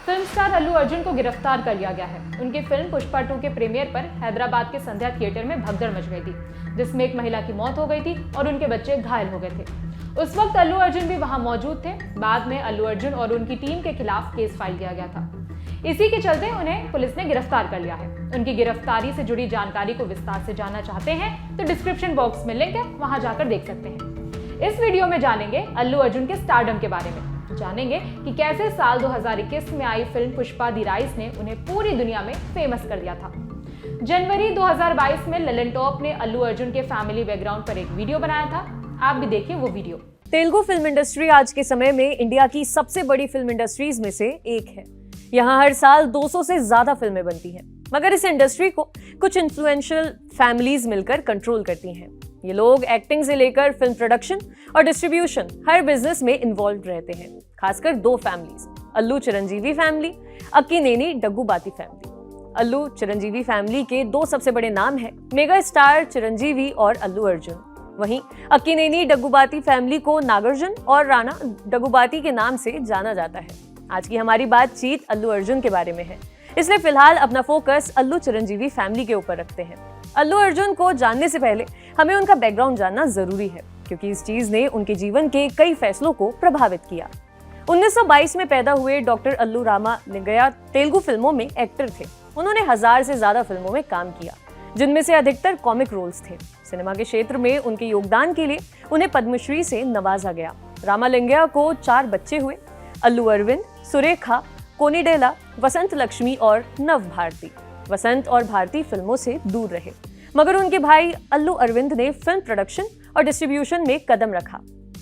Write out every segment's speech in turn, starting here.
Film star Allu Arjun को गिरफ्तार कर लिया गया है। उनकी फिल्म पुष्पा 2 के प्रीमियर पर हैदराबाद के संध्या थिएटर में भगदड़ मच गई थी, जिसमें एक महिला की मौत हो गई थी और उनके बच्चे घायल हो गए थे। उस वक्त अल्लू अर्जुन भी वहां मौजूद थे। बाद में अल्लू अर्जुन और उनकी टीम के खिलाफ केस फाइल किया गया था। इसी के चलते उन्हें पुलिस ने गिरफ्तार कर लिया है। उनकी गिरफ्तारी से जुड़ी जानकारी को विस्तार से जानना चाहते हैं तो डिस्क्रिप्शन बॉक्स में लिंक है, वहां जाकर देख सकते हैं। इस वीडियो में जानेंगे अल्लू अर्जुन के स्टारडम के बारे में, जानेंगे कि कैसे साल 2021 में आई फिल्म पुष्पा द राइज ने उन्हें पूरी दुनिया में फेमस कर दिया था। जनवरी 2022 में ललन टॉप ने अल्लू अर्जुन के फैमिली बैकग्राउंड पर एक वीडियो बनाया था। आप भी देखिए वो वीडियो। तेलुगु फिल्म इंडस्ट्री आज के समय में इंडिया की सबसे बड़ी फिल्म इंडस्ट्रीज में से एक है। यहाँ हर साल 200 से ज्यादा फिल्में बनती हैं, मगर इस इंडस्ट्री को कुछ इन्फ्लुएंशियल फैमिलीज मिलकर कंट्रोल करती हैं। ये लोग एक्टिंग से लेकर फिल्म प्रोडक्शन और डिस्ट्रीब्यूशन हर बिजनेस में इन्वॉल्व रहते हैं। खासकर दो फैमिलीज, अल्लू चिरंजीवी फैमिली, अक्किनेनी डग्गुबाती फैमिली। अल्लू चिरंजीवी फैमिली के दो सबसे बड़े नाम हैं, मेगा स्टार चिरंजीवी और अल्लू अर्जुन। वहीं अक्किनेनी डग्गुबाती फैमिली को नागार्जुन और राणा डग्गुबाती के नाम से जाना जाता है। आज की हमारी बातचीत अल्लू अर्जुन के बारे में है, इसलिए फिलहाल अपना फोकस अल्लू चिरंजीवी फैमिली के ऊपर रखते हैं। अल्लू अर्जुन को जानने से पहले हमें उनका बैकग्राउंड जानना जरूरी है, क्योंकि इस चीज ने उनके जीवन के कई फैसलों को प्रभावित किया। 1922 में पैदा हुए डॉक्टर अल्लू रामा लिंगय्या तेलुगु फिल्मों में एक्टर थे। उन्होंने 1000 से ज्यादा फिल्मों में काम किया, जिनमें से अधिकतर कॉमिक रोल्स थे। सिनेमा के क्षेत्र में उनके योगदान के लिए उन्हें पद्मश्री से नवाजा गया। रामा लिंगय्या को 4 बच्चे हुए, अल्लू अरविंद, सुरेखा, कोनिडेला, वसंत लक्ष्मी और नव भारती। वसंत और भारती फिल्मों से दूर रहे, मगर उनके भाई अल्लू अरविंद ने फिल्म प्रोडक्शन और डिस्ट्रीब्यूशन में कदम रखा।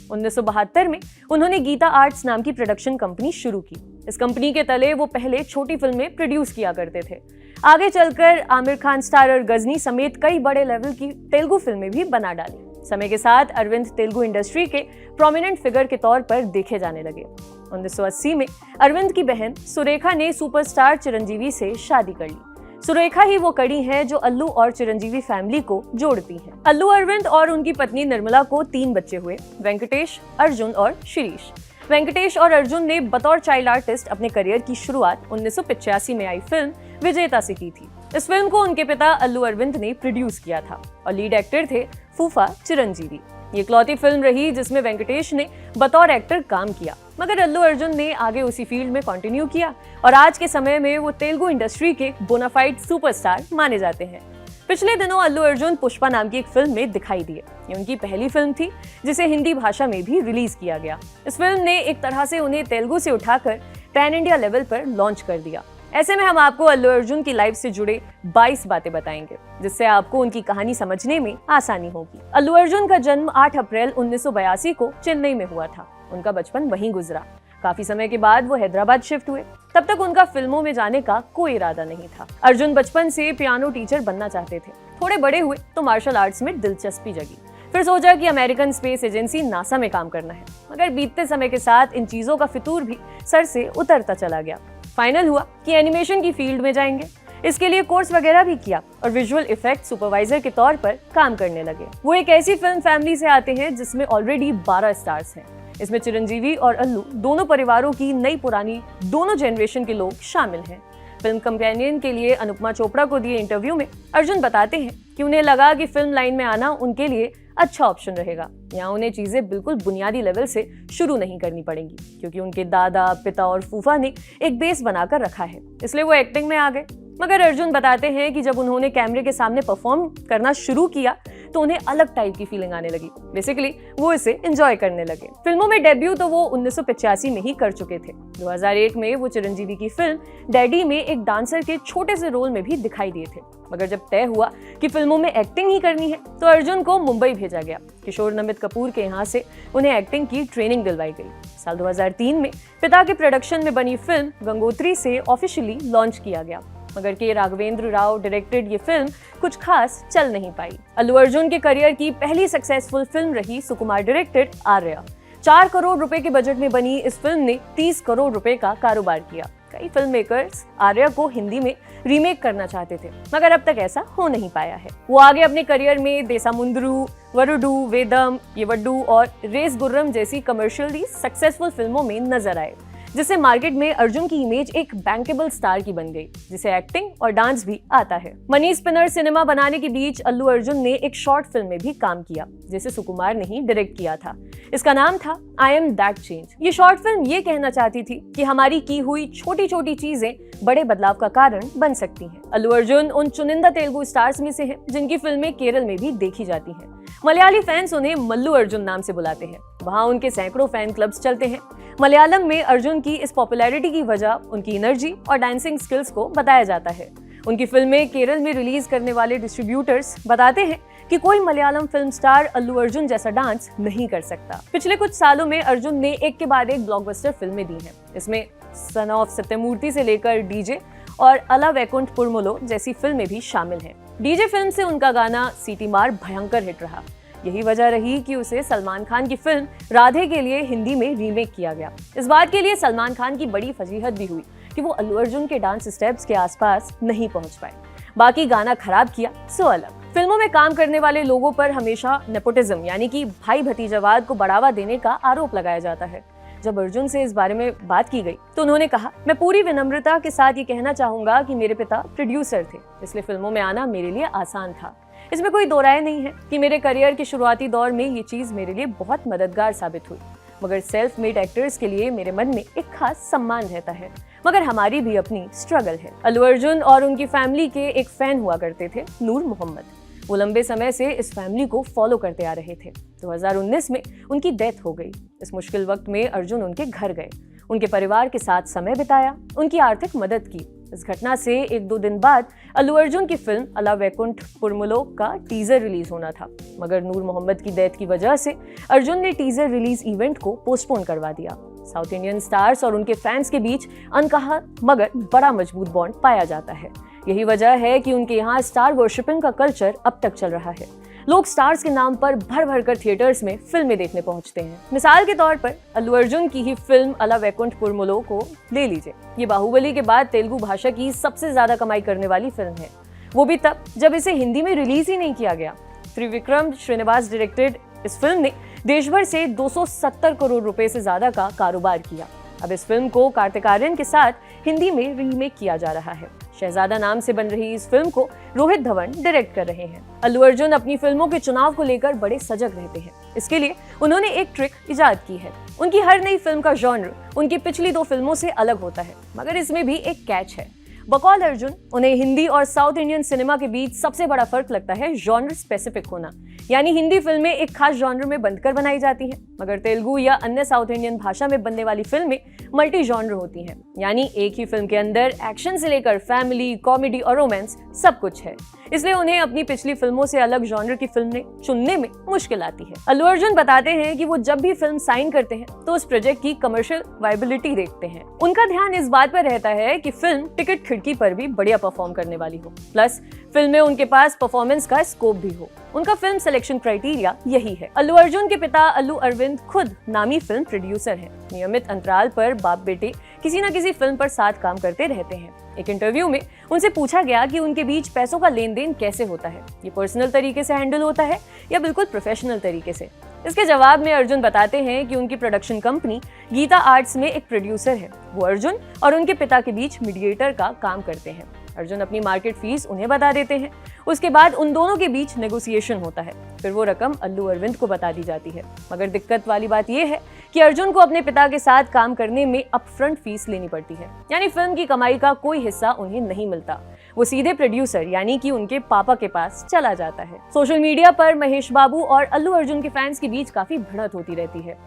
1972 में उन्होंने गीता आर्ट्स नाम की प्रोडक्शन कंपनी शुरू की। इस कंपनी के तले वो पहले छोटी फिल्में प्रोड्यूस किया करते थे। आगे चलकर आमिर खान स्टारर गजनी समेत कई बड़े लेवल की तेलुगु फिल्में भी बना डाली। समय के साथ अरविंद तेलुगु इंडस्ट्री के प्रोमिनेंट फिगर के तौर पर देखे जाने लगे। 1980 में अरविंद की बहन सुरेखा ने सुपरस्टार चिरंजीवी से शादी कर ली। सुरेखा ही वो कड़ी है जो अल्लू और चिरंजीवी फैमिली को जोड़ती है। अल्लू अरविंद और उनकी पत्नी निर्मला को 3 बच्चे हुए, वेंकटेश, अर्जुन और शिरीष। वेंकटेश और अर्जुन ने बतौर चाइल्ड आर्टिस्ट अपने करियर की शुरुआत 1985 में आई फिल्म विजेता से की थी। इस फिल्म को उनके पिता अल्लू अरविंद ने प्रोड्यूस किया था और लीड एक्टर थे फूफा चिरंजीवी। ये इकलौती फिल्म रही जिसमें वेंकटेश ने बतौर एक्टर काम किया, मगर अल्लू अर्जुन ने आगे उसी फील्ड में कंटिन्यू किया और आज के समय में वो तेलुगु इंडस्ट्री के बोनाफाइड सुपरस्टार माने जाते हैं। पिछले दिनों अल्लू अर्जुन पुष्पा नाम की एक फिल्म में दिखाई दिए। ये उनकी पहली फिल्म थी जिसे हिंदी भाषा में भी रिलीज किया गया। इस फिल्म ने एक तरह से उन्हें तेलुगु से उठाकर पैन इंडिया लेवल पर लॉन्च कर दिया। ऐसे में हम आपको अल्लू अर्जुन की लाइफ से जुड़े 22 बातें बताएंगे, जिससे आपको उनकी कहानी समझने में आसानी होगी। अल्लू अर्जुन का जन्म 8 अप्रैल 1982 को चेन्नई में हुआ था। उनका बचपन वहीं गुजरा। काफी समय के बाद वो हैदराबाद शिफ्ट हुए। तब तक उनका फिल्मों में जाने का कोई इरादा नहीं था। अर्जुन बचपन से पियानो टीचर बनना चाहते थे। थोड़े बड़े हुए तो मार्शल आर्ट्स में दिलचस्पी जगी। फिर सोचा कि अमेरिकन स्पेस एजेंसी नासा में काम करना है, मगर बीतते समय के साथ इन चीजों का फितूर भी सर से उतरता चला गया। फाइनल हुआ कि एनिमेशन की फील्ड में जाएंगे। इसके लिए कोर्स वगैरह भी किया और विजुअल इफेक्ट सुपरवाइजर के तौर पर काम करने लगे। वो एक ऐसी फिल्म फैमिली से आते हैं जिसमें ऑलरेडी 12 स्टार्स हैं। इसमें चिरंजीवी और अल्लू दोनों परिवारों की नई पुरानी दोनों जनरेशन के लोग शामिल हैं। फिल्म कंपेनियन के लिए अनुपमा चोपड़ा को दिए इंटरव्यू में अर्जुन बताते हैं कि उन्हें लगा कि फिल्म लाइन में आना उनके लिए अच्छा ऑप्शन रहेगा। यहाँ उन्हें चीजें बिल्कुल बुनियादी लेवल से शुरू नहीं करनी पड़ेंगी, क्योंकि उनके दादा, पिता और फूफा ने एक बेस बनाकर रखा है, इसलिए वो एक्टिंग में आ गए। मगर अर्जुन बताते हैं कि जब उन्होंने कैमरे के सामने परफॉर्म करना शुरू किया तो उन्हें अलग टाइप की फीलिंग आने लगी। बेसिकली वो इसे एंजॉय करने लगे। फिल्मों में डेब्यू तो वो 1985 में ही कर चुके थे। 2001 में वो चिरंजीवी की फिल्म डैडी में एक डांसर के छोटे से रोल में भी दिखाई दिए थे। मगर जब तय हुआ कि फिल्मों में एक्टिंग ही करनी है तो अर्जुन को मुंबई भेजा गया। किशोर नमित कपूर के यहाँ से उन्हें एक्टिंग की ट्रेनिंग दिलवाई गई। साल 2003 में पिता के प्रोडक्शन में बनी फिल्म गंगोत्री से ऑफिशियली लॉन्च किया गया, मगर के राघवेंद्र राव डायरेक्टेड ये फिल्म कुछ खास चल नहीं पाई। अल्लू अर्जुन के करियर की पहली सक्सेसफुल फिल्म रही सुकुमार डायरेक्टेड आर्या। 4 करोड़ रुपए के बजट में बनी इस फिल्म ने 30 करोड़ रुपए का कारोबार किया। कई फिल्म मेकर्स आर्या को हिंदी में रीमेक करना चाहते थे, मगर अब तक ऐसा हो नहीं पाया है। वो आगे अपने करियर में देसामुंद्रू, वरुडू, वेदम, येवड्डू और रेस गुर्रम जैसी कमर्शियली सक्सेसफुल फिल्मों में नजर आए। जिससे मार्केट में अर्जुन की इमेज एक बैंकेबल स्टार की बन गई, जिसे एक्टिंग और डांस भी आता है। मनी स्पिनर सिनेमा बनाने के बीच अल्लू अर्जुन ने एक शॉर्ट फिल्म में भी काम किया, जिसे सुकुमार ने ही डायरेक्ट किया था। इसका नाम था आई एम दैट चेंज। ये शॉर्ट फिल्म ये कहना चाहती थी कि हमारी की हुई छोटी छोटी चीजें बड़े बदलाव का कारण बन सकती हैं। अल्लू अर्जुन उन चुनिंदा तेलुगु स्टार्स में से हैं जिनकी फिल्में केरल में भी देखी जाती हैं। मलयाली फैंस उन्हें मल्लू अर्जुन नाम से बुलाते हैं। वहाँ उनके सैकड़ों फैन क्लब्स चलते हैं। मलयालम में अर्जुन की इस पॉपुलैरिटी की वजह उनकी एनर्जी और डांसिंग स्किल्स को बताया जाता है। उनकी फिल्में केरल में रिलीज करने वाले डिस्ट्रीब्यूटर्स बताते हैं कि कोई मलयालम फिल्म स्टार अल्लू अर्जुन जैसा डांस नहीं कर सकता। पिछले कुछ सालों में अर्जुन ने एक के बाद एक ब्लॉकबस्टर फिल्में दी हैं। इसमें सन ऑफ सत्यमूर्ति से लेकर डीजे और अला वैकुंठ पुरमुलो जैसी फिल्में भी शामिल हैं। डीजे फिल्म से उनका गाना सीटी मार भयंकर हिट रहा। यही वजह रही कि उसे सलमान खान की फिल्म राधे के लिए हिंदी में रीमेक किया गया। इस बात के लिए सलमान खान की बड़ी फजीहत भी हुई कि वो अल्लू अर्जुन के डांस स्टेप्स के आसपास नहीं पहुंच पाए। बाकी गाना खराब किया सो अलग। फिल्मों में काम करने वाले लोगों पर हमेशा नेपोटिज्म यानी कि भाई भतीजावाद को बढ़ावा देने का आरोप लगाया जाता है। जब अर्जुन से इस बारे में बात की गई तो उन्होंने कहा, मैं पूरी विनम्रता के साथ ये कहना चाहूंगा कि मेरे पिता प्रोड्यूसर थे, इसलिए फिल्मों में आना मेरे लिए आसान था। इसमें कोई दो राय नहीं है कि मेरे करियर के शुरुआती दौर में ये चीज मेरे लिए बहुत मददगार साबित हुई। मगर सेल्फ मेड एक्टर्स के लिए मेरे मन में एक खास सम्मान रहता है, मगर हमारी भी अपनी स्ट्रगल है। अल्लू अर्जुन और उनकी फैमिली के एक फैन हुआ करते थे, नूर मोहम्मद। वो लंबे समय से इस फैमिली को फॉलो करते आ रहे थे। 2019 में उनकी डेथ हो गई। इस मुश्किल वक्त में अर्जुन उनके घर गए, उनके परिवार के साथ समय बिताया, उनकी आर्थिक मदद की। इस घटना से 1-2 दिन बाद अल्लू अर्जुन की फिल्म अला वैकुंठ पुरमुलो का टीजर रिलीज होना था, मगर नूर मोहम्मद की डेथ की वजह से अर्जुन ने टीजर रिलीज इवेंट को पोस्टपोन करवा दिया। साउथ इंडियन स्टार्स और उनके फैंस के बीच अनकहा मगर बड़ा मजबूत बॉन्ड पाया जाता है। यही वजह है कि उनके यहाँ स्टार वर्शिपिंग का कल्चर अब तक चल रहा है। लोग स्टार्स के नाम पर भर भर कर थिएटर्स में फिल्में देखने पहुंचते हैं। मिसाल के तौर पर अल्लू अर्जुन की ही फिल्म अला वैकुंठ पुरमुलो को ले लीजिए। ये बाहुबली के बाद तेलुगु भाषा की सबसे ज्यादा कमाई करने वाली फिल्म है, वो भी तब जब इसे हिंदी में रिलीज ही नहीं किया गया। त्रिविक्रम श्रीनिवास डायरेक्टेड इस फिल्म ने देश भर से 270 करोड़ रुपए से ज्यादा का कारोबार किया। अब इस फिल्म को कार्तिक आर्यन के साथ हिंदी में रीमेक किया जा रहा है। शहजादा नाम से बन रही इस फिल्म को रोहित धवन डायरेक्ट कर रहे हैं। अल्लू अर्जुन अपनी फिल्मों के चुनाव को लेकर बड़े सजग रहते हैं। इसके लिए उन्होंने एक ट्रिक इजाद की है। उनकी हर नई फिल्म का जॉनर उनकी पिछली 2 फिल्मों से अलग होता है, मगर इसमें भी एक कैच है। बकौल अर्जुन, उन्हें हिंदी और साउथ इंडियन सिनेमा के बीच सबसे बड़ा फर्क लगता है जॉनर स्पेसिफिक होना, यानी हिंदी फिल्में एक खास जॉनर में बंधकर बनाई जाती हैं, मगर तेलुगु या अन्य साउथ इंडियन भाषा में बनने वाली फिल्में मल्टी जॉनर होती हैं, यानी एक ही फिल्म के अंदर एक्शन से लेकर फैमिली, कॉमेडी और रोमांस सब कुछ है। इसलिए उन्हें अपनी पिछली फिल्मों से अलग जॉनर की फिल्में चुनने में मुश्किल आती है। अल्लू अर्जुन बताते हैं कि वो जब भी फिल्म साइन करते हैं तो उस प्रोजेक्ट की कमर्शियल वायबिलिटी देखते हैं। उनका ध्यान इस बात पर रहता है कि फिल्म टिकट खिड़की पर भी बढ़िया परफॉर्म करने वाली हो, प्लस फिल्म में उनके पास परफॉर्मेंस का स्कोप भी हो। उनका फिल्म सिलेक्शन क्राइटेरिया यही है। अल्लू अर्जुन के पिता अल्लू अरविंद खुद नामी फिल्म प्रोड्यूसर हैं। नियमित अंतराल पर बाप बेटे किसी न किसी फिल्म पर साथ काम करते रहते हैं। एक इंटरव्यू में उनसे पूछा गया कि उनके बीच पैसों का लेन देन कैसे होता है, ये पर्सनल तरीके से हैंडल होता है या बिल्कुल प्रोफेशनल तरीके से। इसके जवाब में अर्जुन बताते हैं कि उनकी प्रोडक्शन कंपनी गीता आर्ट्स में एक प्रोड्यूसर है। वो अर्जुन और उनके पिता के बीच मीडिएटर का काम करते हैं। अर्जुन अपनी मार्केट फीस उन्हें बता देते हैं, उसके बाद उन दोनों के बीच नेगोशिएशन होता है, फिर वो रकम अल्लू अरविंद को बता दी जाती है। मगर दिक्कत वाली बात यह है कि अर्जुन को अपने पिता के साथ काम करने में अपफ्रंट फीस लेनी पड़ती है, यानी फिल्म की कमाई का कोई हिस्सा उन्हें नहीं मिलता। वो सीधे प्रोड्यूसर यानी कि उनके पापा के पास चला जाता है। सोशल मीडिया पर महेश बाबू और अल्लू अर्जुन के फैंस के बीच काफी भिड़ंत होती रहती है।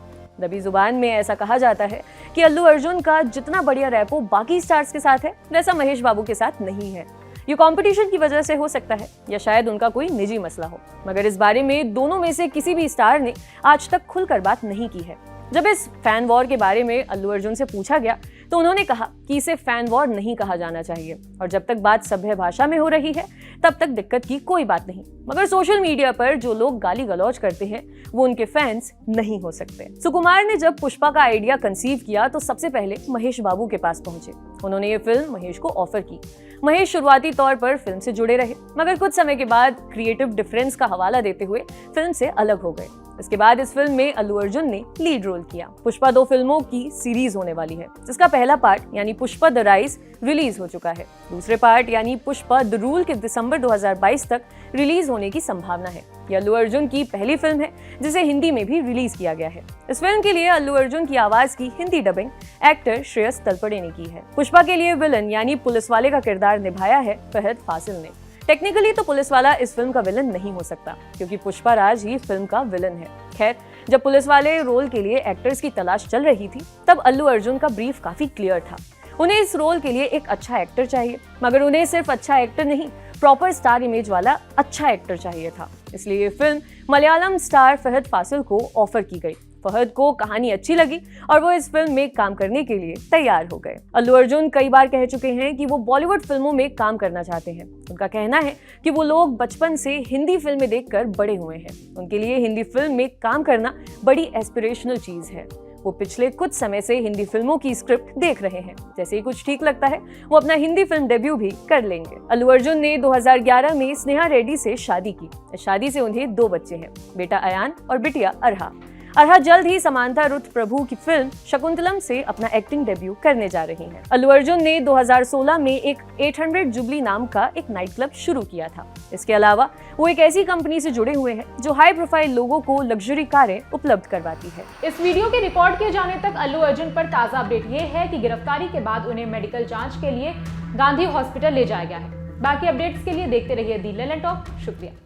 दबी जुबान में ऐसा कहा जाता है कि अल्लू अर्जुन का जितना बढ़िया रैपो बाकी स्टार्स के साथ है, वैसा महेश बाबू के साथ नहीं है। ये कंपटीशन की वजह से हो सकता है या शायद उनका कोई निजी मसला हो, मगर इस बारे में दोनों में से किसी भी स्टार ने आज तक खुलकर बात नहीं की है। जब इस फैन वॉर के बारे में अल्लू अर्जुन से पूछा गया तो उन्होंने कहा कि इसे फैन वॉर नहीं कहा जाना चाहिए और जब तक बात सभ्य भाषा में हो रही है तब तक दिक्कत की कोई बात नहीं, मगर सोशल मीडिया पर जो लोग गाली गलौज करते हैं वो उनके फैंस नहीं हो सकते। सुकुमार ने जब पुष्पा का आइडिया कंसीव किया तो सबसे पहले महेश बाबू के पास पहुंचे। उन्होंने ये फिल्म महेश को ऑफर की। महेश शुरुआती तौर पर फिल्म से जुड़े रहे, मगर कुछ समय के बाद क्रिएटिव डिफरेंस का हवाला देते हुए फिल्म से अलग हो गए। इसके बाद इस फिल्म में अल्लू अर्जुन ने लीड रोल किया। पुष्पा 2 फिल्मों की सीरीज होने वाली है, जिसका पहला पार्ट यानी पुष्पा द राइज रिलीज हो चुका है। दूसरे पार्ट यानी पुष्पा द रूल के दिसंबर 2022 तक रिलीज होने की संभावना है। यह अल्लू अर्जुन की पहली फिल्म है जिसे हिंदी में भी रिलीज किया गया है। इस फिल्म के लिए अल्लू अर्जुन की आवाज की हिंदी डबिंग एक्टर श्रेयस तलपड़े ने की है। पुष्पा के लिए विलन यानी पुलिस वाले का किरदार निभाया है फहद फासिल ने। टेक्निकली तो पुलिस वाला इस फिल्म का विलन नहीं हो सकता, क्योंकि पुष्पा राज ही फिल्म का विलन है। खैर, जब पुलिस वाले रोल के लिए एक्टर्स की तलाश चल रही थी, तब अल्लू अर्जुन का ब्रीफ काफी क्लियर था। उन्हें इस रोल के लिए एक अच्छा एक्टर चाहिए, मगर उन्हें सिर्फ अच्छा एक्टर नहीं, प्रॉपर स्टार इमेज वाला अच्छा एक्टर चाहिए था। इसलिए ये फिल्म मलयालम स्टार फहद फासिल को ऑफर की गई। फहद को कहानी अच्छी लगी और वो इस फिल्म में काम करने के लिए तैयार हो गए। अल्लू अर्जुन कई बार कह चुके हैं कि वो बॉलीवुड फिल्मों में काम करना चाहते हैं। उनका कहना है कि वो लोग बचपन से हिंदी फिल्में देखकर बड़े हुए हैं। उनके लिए हिंदी फिल्म में काम करना बड़ी एस्पिरेशनल चीज है। वो पिछले कुछ समय से हिंदी फिल्मों की स्क्रिप्ट देख रहे हैं। जैसे ही कुछ ठीक लगता है, वो अपना हिंदी फिल्म डेब्यू भी कर लेंगे। अल्लू अर्जुन ने 2011 में स्नेहा रेड्डी से शादी की। इस शादी से उन्हें 2 बच्चे हैं, बेटा अयान और बिटिया अरहा। अरहा जल्द ही समांथा रुथ प्रभु की फिल्म शकुंतलम से अपना एक्टिंग डेब्यू करने जा रही हैं। अल्लू अर्जुन ने 2016 में एक 800 जुबली नाम का एक नाइट क्लब शुरू किया था। इसके अलावा वो एक ऐसी कंपनी से जुड़े हुए हैं जो हाई प्रोफाइल लोगों को लग्जरी कारें उपलब्ध करवाती है। इस वीडियो के रिकॉर्ड किए जाने तक अल्लू अर्जुन पर ताजा अपडेट ये है कि गिरफ्तारी के बाद उन्हें मेडिकल जांच के लिए गांधी हॉस्पिटल ले जाया गया है। बाकी अपडेट्स के लिए देखते रहिए दी ललन टॉक। शुक्रिया।